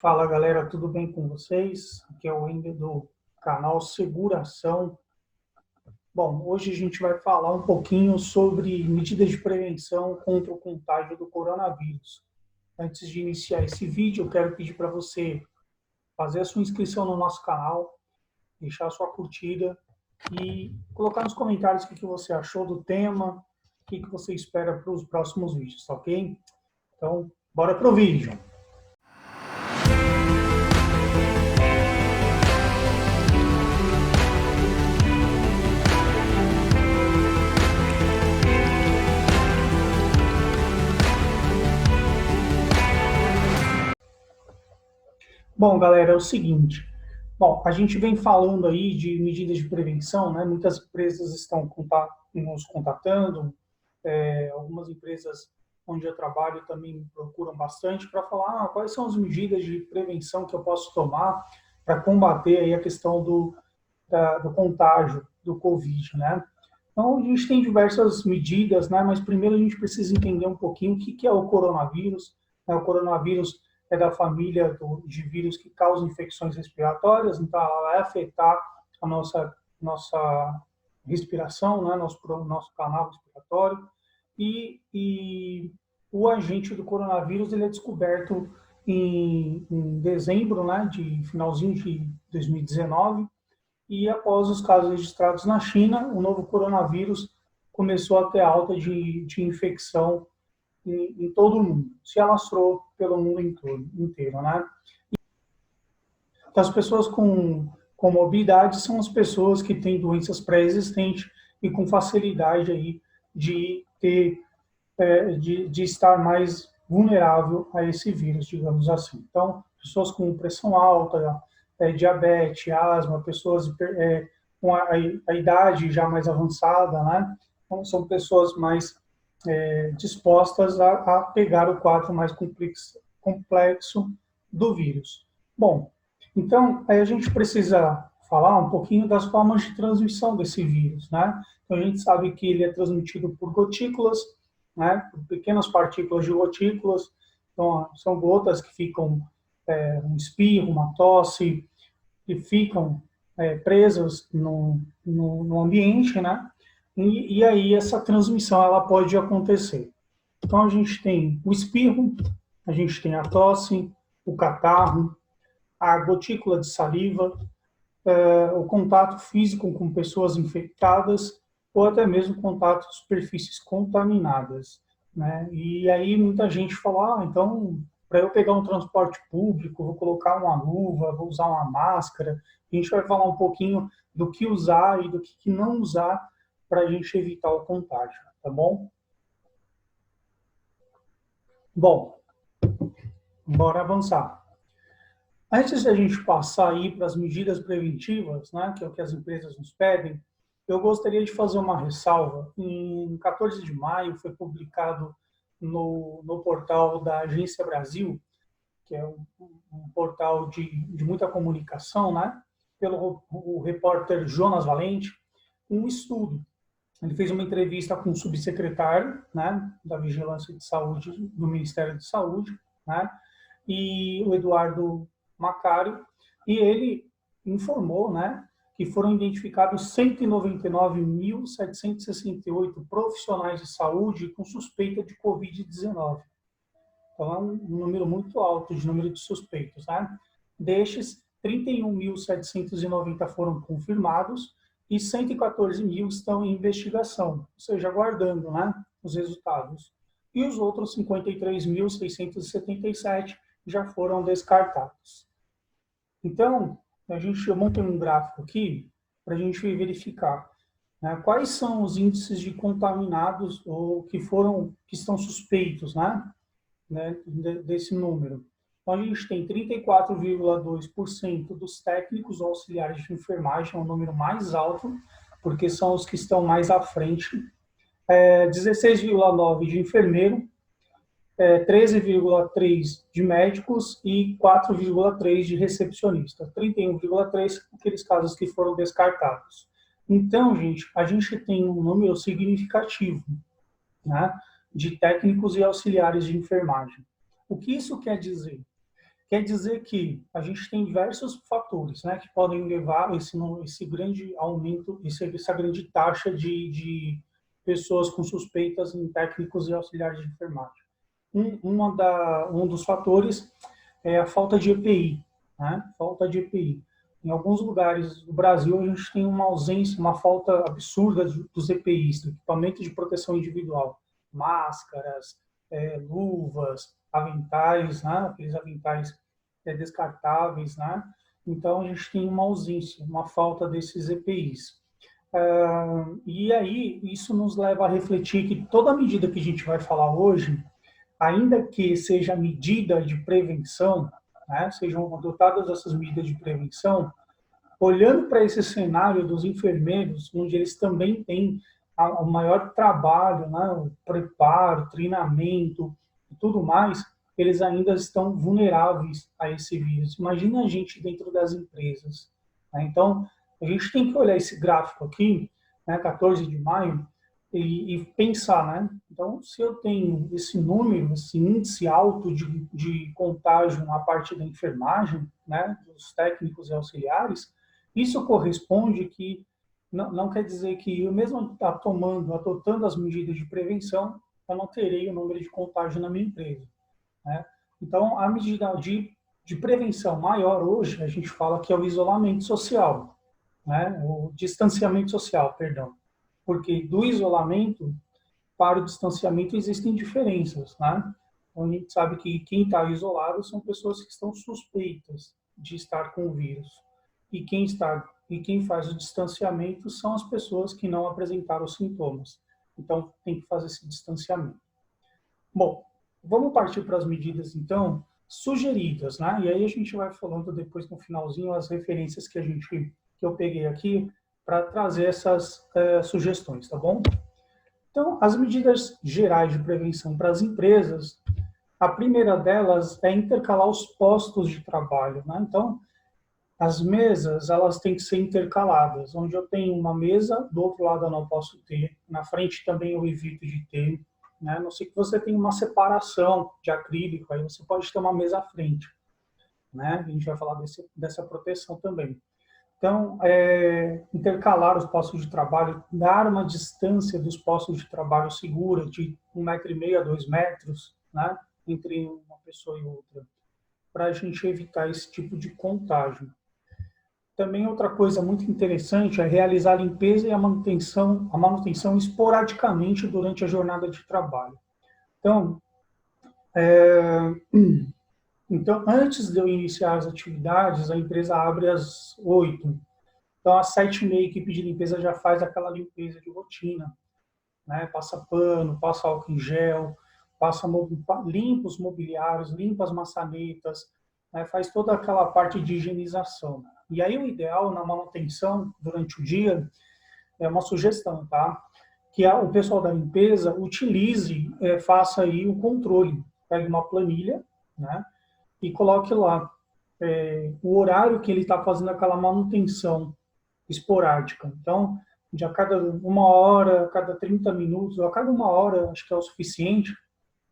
Fala galera, tudo bem com vocês? Aqui é o Wender do canal Seguração. Bom, hoje a gente vai falar um pouquinho sobre medidas de prevenção contra o contágio do coronavírus. Antes de iniciar esse vídeo, eu quero pedir para você fazer a sua inscrição no nosso canal, deixar a sua curtida e colocar nos comentários o que você achou do tema, o que você espera para os próximos vídeos, tá ok? Então, bora pro vídeo! Bom, galera, é o seguinte. Bom, a gente vem falando aí de medidas de prevenção, né? Muitas empresas estão nos contatando, algumas empresas onde eu trabalho também me procuram bastante para falar quais são as medidas de prevenção que eu posso tomar para combater aí a questão do contágio do Covid, né? Então, a gente tem diversas medidas, né? Mas primeiro a gente precisa entender um pouquinho o que é o coronavírus, né? O coronavírus é da família de vírus que causam infecções respiratórias, então ela vai afetar a nossa respiração, né? Nosso canal respiratório, e o agente do coronavírus ele é descoberto em dezembro, né? De finalzinho de 2019, e após os casos registrados na China, o novo coronavírus começou a ter alta de infecção em todo o mundo, se alastrou pelo mundo inteiro, né? Então, as pessoas com mobilidade são as pessoas que têm doenças pré-existentes e com facilidade aí de ter, de estar mais vulnerável a esse vírus, digamos assim. Então, pessoas com pressão alta, diabetes, asma, pessoas com a idade já mais avançada, né? Então, são pessoas mais dispostas a pegar o quadro mais complexo do vírus. Bom, então aí a gente precisa falar um pouquinho das formas de transmissão desse vírus, né? Então a gente sabe que ele é transmitido por gotículas, né? Por pequenas partículas de gotículas. Então são gotas que ficam um espirro, uma tosse, que ficam presas no ambiente, né? E aí essa transmissão ela pode acontecer. Então a gente tem o espirro, a gente tem a tosse, o catarro, a gotícula de saliva, o contato físico com pessoas infectadas ou até mesmo contato com superfícies contaminadas, né? E aí muita gente fala, então para eu pegar um transporte público, vou colocar uma luva, vou usar uma máscara. A gente vai falar um pouquinho do que usar e do que não usar para a gente evitar o contágio, tá bom? Bom, bora avançar. Antes da gente passar aí para as medidas preventivas, né, que é o que as empresas nos pedem, eu gostaria de fazer uma ressalva. Em 14 de maio foi publicado no portal da Agência Brasil, que é um portal de muita comunicação, né, pelo o repórter Jonas Valente, um estudo. Ele fez uma entrevista com o subsecretário, né, da Vigilância de Saúde do Ministério de Saúde, né, e o Eduardo Macário, e ele informou, né, que foram identificados 199.768 profissionais de saúde com suspeita de Covid-19. Então, é um número muito alto de número de suspeitos, né? Destes, 31.790 foram confirmados e 114 mil estão em investigação, ou seja, aguardando, né, os resultados. E os outros 53.677 já foram descartados. Então, a gente monta um gráfico aqui para a gente verificar, né, quais são os índices de contaminados ou que estão suspeitos, né, desse número. Então, a gente tem 34,2% dos técnicos auxiliares de enfermagem, é o número mais alto, porque são os que estão mais à frente. 16,9% de enfermeiro, 13,3% de médicos e 4,3% de recepcionistas. 31,3% aqueles casos que foram descartados. Então, gente, a gente tem um número significativo, né, de técnicos e auxiliares de enfermagem. O que isso quer dizer? Quer dizer que a gente tem diversos fatores, né, que podem levar esse grande aumento, essa grande taxa de pessoas com suspeitas em técnicos e auxiliares de enfermagem. Um dos fatores é a falta de EPI, né? Falta de EPI. Em alguns lugares do Brasil, a gente tem uma ausência, uma falta absurda dos EPIs, do equipamento de proteção individual, máscaras, luvas, aventais, né? Aqueles aventais descartáveis, né? Então, a gente tem uma ausência, uma falta desses EPIs. E aí, isso nos leva a refletir que toda medida que a gente vai falar hoje, ainda que seja medida de prevenção, né, sejam adotadas essas medidas de prevenção, olhando para esse cenário dos enfermeiros, onde eles também têm o maior trabalho, né, o preparo, treinamento e tudo mais, eles ainda estão vulneráveis a esse vírus. Imagina a gente dentro das empresas. Né? Então, a gente tem que olhar esse gráfico aqui, né, 14 de maio, e pensar, né? Então, se eu tenho esse número, esse índice alto de contágio na parte da enfermagem, né, dos técnicos e auxiliares, isso corresponde que não quer dizer que eu mesmo adotando as medidas de prevenção, eu não terei o número de contágio na minha empresa. Né? Então, a medida de prevenção maior hoje, a gente fala que é o isolamento social, né? O distanciamento social, perdão. Porque do isolamento para o distanciamento existem diferenças, né? Então, a gente sabe que quem está isolado são pessoas que estão suspeitas de estar com o vírus. E quem faz o distanciamento são as pessoas que não apresentaram os sintomas. Então, tem que fazer esse distanciamento. Bom, vamos partir para as medidas, então, sugeridas, né? E aí a gente vai falando depois, no finalzinho, as referências que eu peguei aqui para trazer essas sugestões, tá bom? Então, as medidas gerais de prevenção para as empresas, a primeira delas é intercalar os postos de trabalho, né? Então, as mesas, elas têm que ser intercaladas, onde eu tenho uma mesa, do outro lado eu não posso ter, na frente também eu evito de ter, né? A não sei que você tenha uma separação de acrílico, aí você pode ter uma mesa à frente, né? A gente vai falar dessa proteção também. Então, intercalar os postos de trabalho, dar uma distância dos postos de trabalho segura, de 1,5 m a 2 metros, né, entre uma pessoa e outra, para a gente evitar esse tipo de contágio. Também outra coisa muito interessante é realizar a limpeza e a manutenção esporadicamente durante a jornada de trabalho. Então, antes de eu iniciar as atividades, a empresa abre às 8h. Então, às 7h30, a equipe de limpeza já faz aquela limpeza de rotina, né? Passa pano, passa álcool em gel, limpa os mobiliários, limpa as maçanetas, né? Faz toda aquela parte de higienização. E aí, o ideal na manutenção, durante o dia, é uma sugestão, tá? Que o pessoal da limpeza utilize, faça aí o controle. Pegue uma planilha, né? E coloque lá o horário que ele está fazendo aquela manutenção esporádica. Então, de a cada 1 hora, a cada 30 minutos, ou a cada 1 hora, acho que é o suficiente,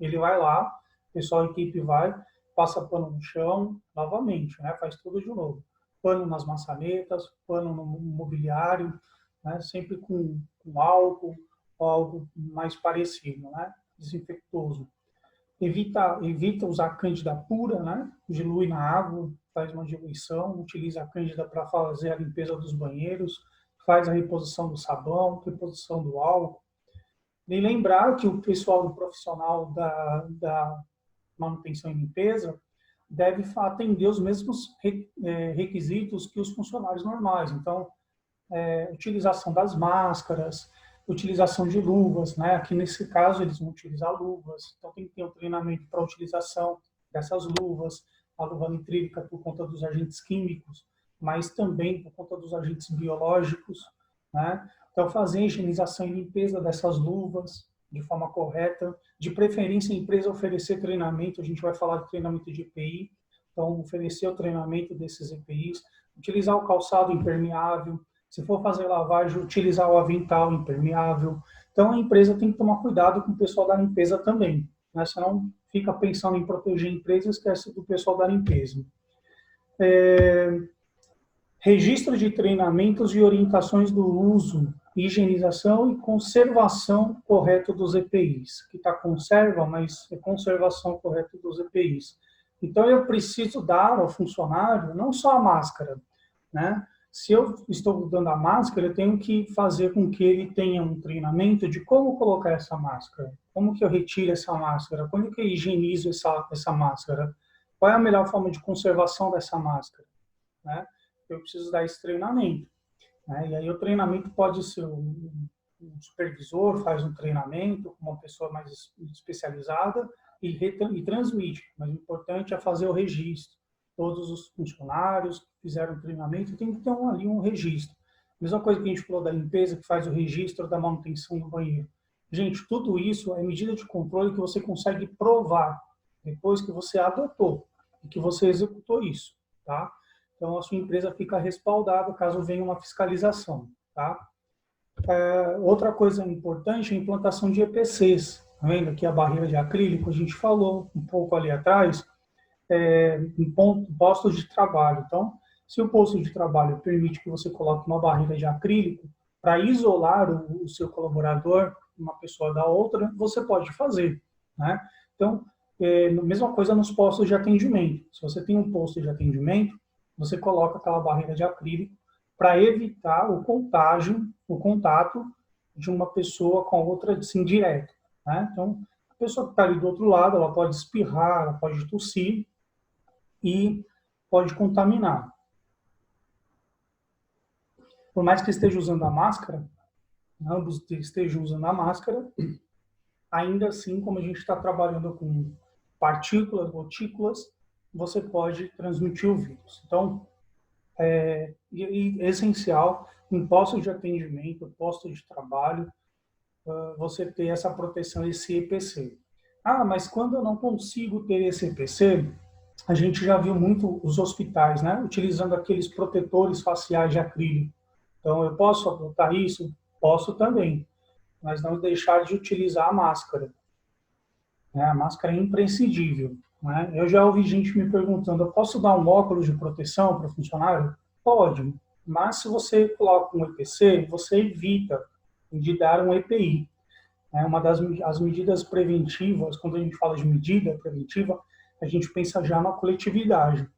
ele vai lá, o pessoal da equipe vai, passa pano no chão, novamente, né? Faz tudo de novo. Pano nas maçanetas, pano no mobiliário, né? Sempre com álcool ou algo mais parecido, né? Desinfectoso. Evita usar cândida pura, né? Dilui na água, faz uma diluição, utiliza a cândida para fazer a limpeza dos banheiros, faz a reposição do sabão, reposição do álcool. E lembrar que o pessoal do profissional da manutenção e limpeza deve atender os mesmos requisitos que os funcionários normais. Então, utilização das máscaras, utilização de luvas, né? Aqui nesse caso eles vão utilizar luvas, então tem que ter um treinamento para a utilização dessas luvas, a luva nitrílica por conta dos agentes químicos, mas também por conta dos agentes biológicos, né? Então fazer a higienização e limpeza dessas luvas de forma correta, de preferência a empresa oferecer treinamento, a gente vai falar de treinamento de EPI, então oferecer o treinamento desses EPIs, utilizar o calçado impermeável, se for fazer lavagem, utilizar o avental impermeável. Então, a empresa tem que tomar cuidado com o pessoal da limpeza também, né? Senão fica pensando em proteger a empresa e esquece do pessoal da limpeza. Registro de treinamentos e orientações do uso, higienização e conservação correta dos EPIs, que está conserva, mas é conservação correta dos EPIs. Então, eu preciso dar ao funcionário não só a máscara, né? Se eu estou dando a máscara, eu tenho que fazer com que ele tenha um treinamento de como colocar essa máscara, como que eu retiro essa máscara, como que eu higienizo essa máscara, qual é a melhor forma de conservação dessa máscara, né? Eu preciso dar esse treinamento, né? E aí o treinamento pode ser um supervisor faz um treinamento com uma pessoa mais especializada e transmite, mas o importante é fazer o registro. Todos os funcionários que fizeram o treinamento tem que ter ali um registro. Mesma coisa que a gente falou da limpeza, que faz o registro da manutenção do banheiro. Gente, tudo isso é medida de controle que você consegue provar depois que você adotou e que você executou isso, tá? Então, a sua empresa fica respaldada caso venha uma fiscalização, tá? Outra coisa importante é a implantação de EPCs. Tá vendo aqui a barreira de acrílico? A gente falou um pouco ali atrás, em postos de trabalho. Então, se o posto de trabalho permite que você coloque uma barreira de acrílico para isolar o seu colaborador, uma pessoa da outra, você pode fazer, né? Então, mesma coisa nos postos de atendimento. Se você tem um posto de atendimento, você coloca aquela barreira de acrílico para evitar o contágio, o contato de uma pessoa com a outra assim, direto, né? Então, a pessoa que está ali do outro lado, ela pode espirrar, ela pode tossir e pode contaminar. Por mais que esteja usando a máscara, ambos estejam usando a máscara, ainda assim, como a gente está trabalhando com partículas, gotículas, você pode transmitir o vírus. Então, é essencial, em postos de atendimento, postos de trabalho, você ter essa proteção, esse EPC. Ah, mas quando eu não consigo ter esse EPC, a gente já viu muito os hospitais, né, utilizando aqueles protetores faciais de acrílico. Então, eu posso adotar isso? Posso também, mas não deixar de utilizar a máscara. A máscara é imprescindível, né? Eu já ouvi gente me perguntando, eu posso dar um óculos de proteção para o funcionário? Pode, mas se você coloca um EPC, você evita de dar um EPI. Uma das medidas preventivas, quando a gente fala de medida preventiva, a gente pensa já na coletividade.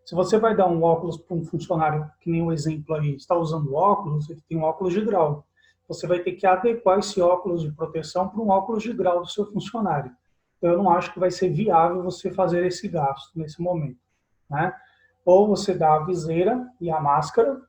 Se você vai dar um óculos para um funcionário, que nem o exemplo aí, está usando óculos, ele tem um óculos de grau. Você vai ter que adequar esse óculos de proteção para um óculos de grau do seu funcionário. Então, eu não acho que vai ser viável você fazer esse gasto nesse momento, né? Ou você dá a viseira e a máscara,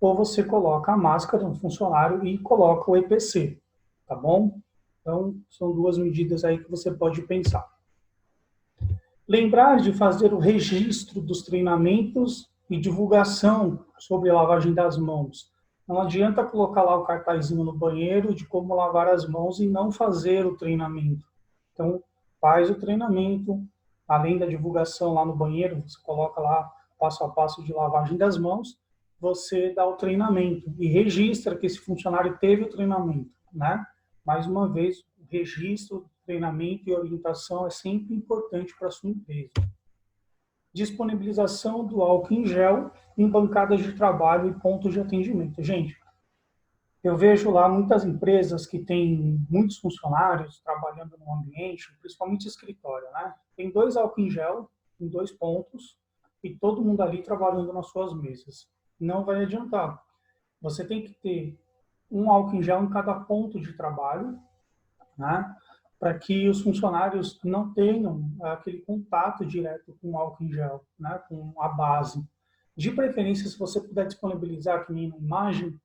ou você coloca a máscara no funcionário e coloca o EPC, tá bom? Então, são duas medidas aí que você pode pensar. Lembrar de fazer o registro dos treinamentos e divulgação sobre a lavagem das mãos. Não adianta colocar lá o cartazinho no banheiro de como lavar as mãos e não fazer o treinamento. Então, faz o treinamento, além da divulgação lá no banheiro, você coloca lá passo a passo de lavagem das mãos, você dá o treinamento e registra que esse funcionário teve o treinamento, né? Mais uma vez, o registro, treinamento e orientação é sempre importante para a sua empresa. Disponibilização do álcool em gel em bancadas de trabalho e pontos de atendimento. Gente, eu vejo lá muitas empresas que têm muitos funcionários trabalhando no ambiente, principalmente escritório, né? Tem 2 álcool em gel em 2 pontos e todo mundo ali trabalhando nas suas mesas. Não vai adiantar. Você tem que ter um álcool em gel em cada ponto de trabalho, né? Para que os funcionários não tenham aquele contato direto com o álcool em gel, né? Com a base. De preferência, se você puder disponibilizar, que nem na imagem,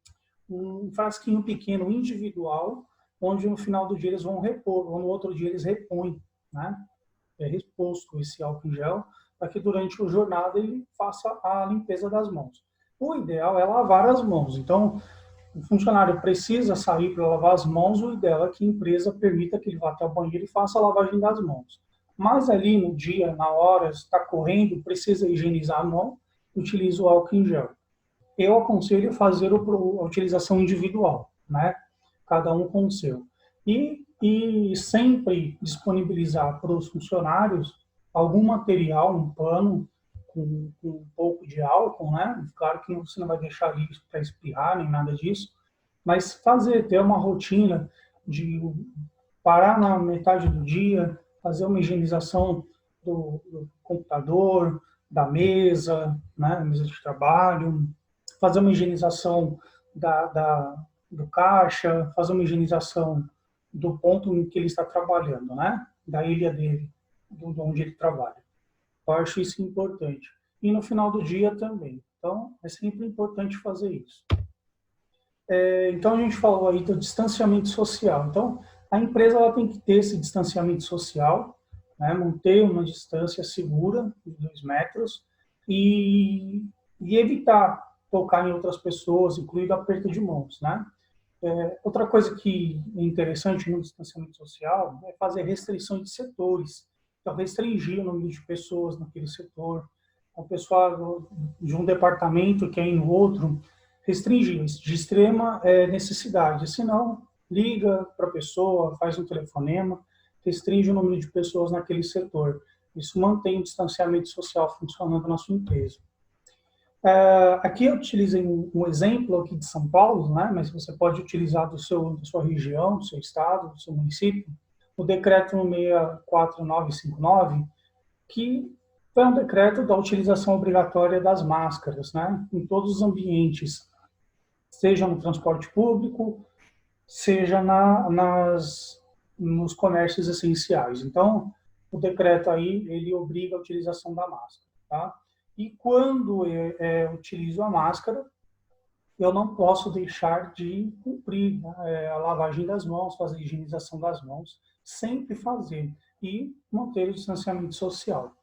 um frasquinho pequeno individual, onde no final do dia eles vão repor, ou no outro dia eles repõem, né? É reposto esse álcool em gel, para que durante a jornada ele faça a limpeza das mãos. O ideal é lavar as mãos. Então, o funcionário precisa sair para lavar as mãos, o ideal é que a empresa permita que ele vá até o banheiro e faça a lavagem das mãos. Mas ali no dia, na hora, está correndo, precisa higienizar a mão, utiliza o álcool em gel. Eu aconselho fazer a utilização individual, né? Cada um com o seu. E e sempre disponibilizar para os funcionários algum material, um pano com um pouco de álcool, né? Claro que você não vai deixar ali para espirrar nem nada disso, mas ter uma rotina de parar na metade do dia, fazer uma higienização do computador, da mesa, né, mesa de trabalho, fazer uma higienização do caixa, fazer uma higienização do ponto em que ele está trabalhando, né, da ilha dele, onde ele trabalha. Eu acho isso importante. E no final do dia também. Então, é sempre importante fazer isso. Então, a gente falou aí do distanciamento social. Então, a empresa ela tem que ter esse distanciamento social, né, manter uma distância segura de 2 metros e evitar tocar em outras pessoas, incluindo aperto de mãos, né? Outra coisa que é interessante no distanciamento social é fazer restrições de setores. Então, restringir o número de pessoas naquele setor. O pessoal de um departamento que é em outro, restringir de extrema necessidade. Senão, liga para a pessoa, faz um telefonema, restringe o número de pessoas naquele setor. Isso mantém o distanciamento social funcionando na sua empresa. Aqui eu utilizei um exemplo aqui de São Paulo, né, mas você pode utilizar da sua região, do seu estado, do seu município, o decreto 64959, que foi um decreto da utilização obrigatória das máscaras, né, em todos os ambientes, seja no transporte público, seja nos comércios essenciais. Então, o decreto aí, ele obriga a utilização da máscara, tá? E quando eu utilizo a máscara, eu não posso deixar de cumprir, né, a lavagem das mãos, fazer a higienização das mãos, sempre fazer e manter o distanciamento social.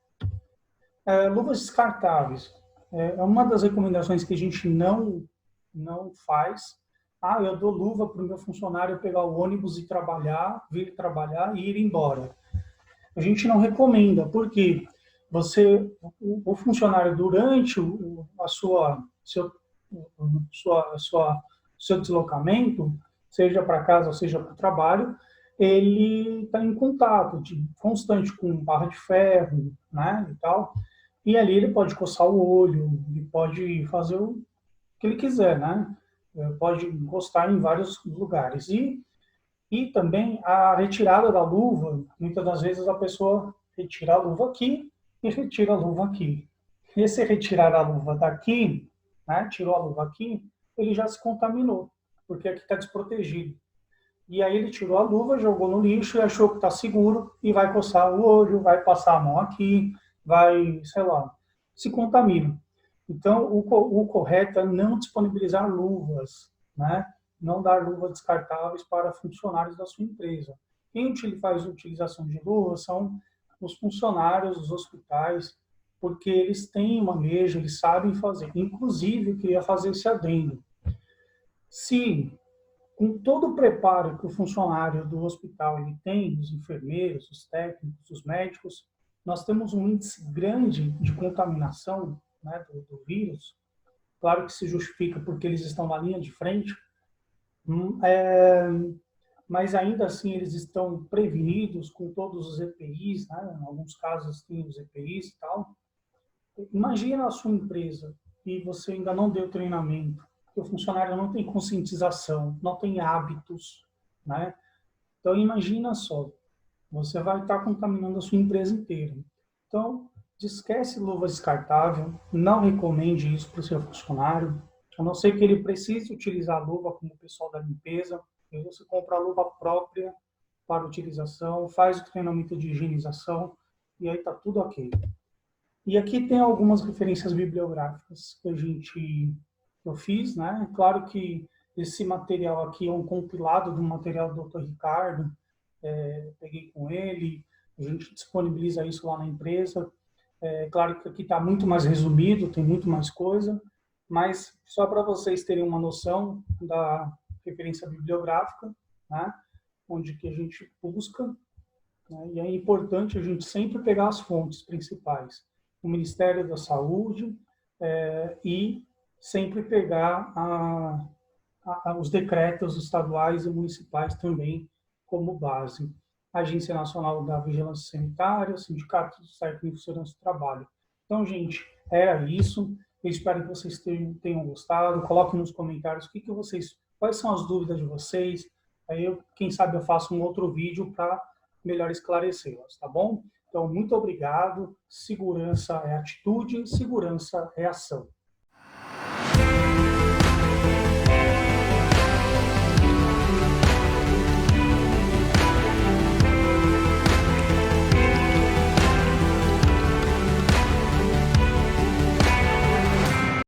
Luvas descartáveis. É uma das recomendações que a gente não faz. Eu dou luva para o meu funcionário pegar o ônibus e trabalhar, vir trabalhar e ir embora. A gente não recomenda, porque o funcionário, durante seu deslocamento, seja para casa ou seja para o trabalho, ele está em contato constante com barra de ferro, né, e tal, e ali ele pode coçar o olho, ele pode fazer o que ele quiser, né, pode encostar em vários lugares. E também a retirada da luva, muitas das vezes a pessoa retira a luva aqui e retira a luva aqui. E se retirar a luva daqui, né, tirou a luva aqui, ele já se contaminou, porque aqui está desprotegido. E aí ele tirou a luva, jogou no lixo e achou que está seguro e vai coçar o olho, vai passar a mão aqui, vai, sei lá, se contamina. Então, o correto é não disponibilizar luvas, né? Não dar luvas descartáveis para funcionários da sua empresa. Quem faz a utilização de luvas são os funcionários dos hospitais, porque eles têm manejo, eles sabem fazer. Inclusive, eu queria fazer esse adendo. Se, com todo o preparo que o funcionário do hospital ele tem, os enfermeiros, os técnicos, os médicos, nós temos um índice grande de contaminação, né, do vírus. Claro que se justifica porque eles estão na linha de frente, mas ainda assim eles estão prevenidos com todos os EPIs, né? Em alguns casos tem os EPIs e tal. Imagina a sua empresa e você ainda não deu treinamento, que o funcionário não tem conscientização, não tem hábitos, né? Então imagina só, você vai estar contaminando a sua empresa inteira. Então, esquece luva descartável, não recomende isso para o seu funcionário, a não ser que ele precise utilizar a luva como o pessoal da limpeza, e você compra a luva própria para utilização, faz o treinamento de higienização, e aí está tudo ok. E aqui tem algumas referências bibliográficas que eu fiz, né? Claro que esse material aqui é um compilado do material do Dr. Ricardo, peguei com ele, a gente disponibiliza isso lá na empresa. Claro que aqui está muito mais resumido, tem muito mais coisa, mas só para vocês terem uma noção da referência bibliográfica, né, onde que a gente busca, né, e é importante a gente sempre pegar as fontes principais, o Ministério da Saúde, e sempre pegar os decretos estaduais e municipais também, como base. Agência Nacional da Vigilância Sanitária, Sindicato dos Técnicos de Segurança do Trabalho. Então, gente, era isso. Eu espero que vocês tenham gostado. Coloquem nos comentários quais são as dúvidas de vocês. Aí, quem sabe, eu faço um outro vídeo para melhor esclarecê-las, tá bom? Então, muito obrigado. Segurança é atitude, segurança é ação.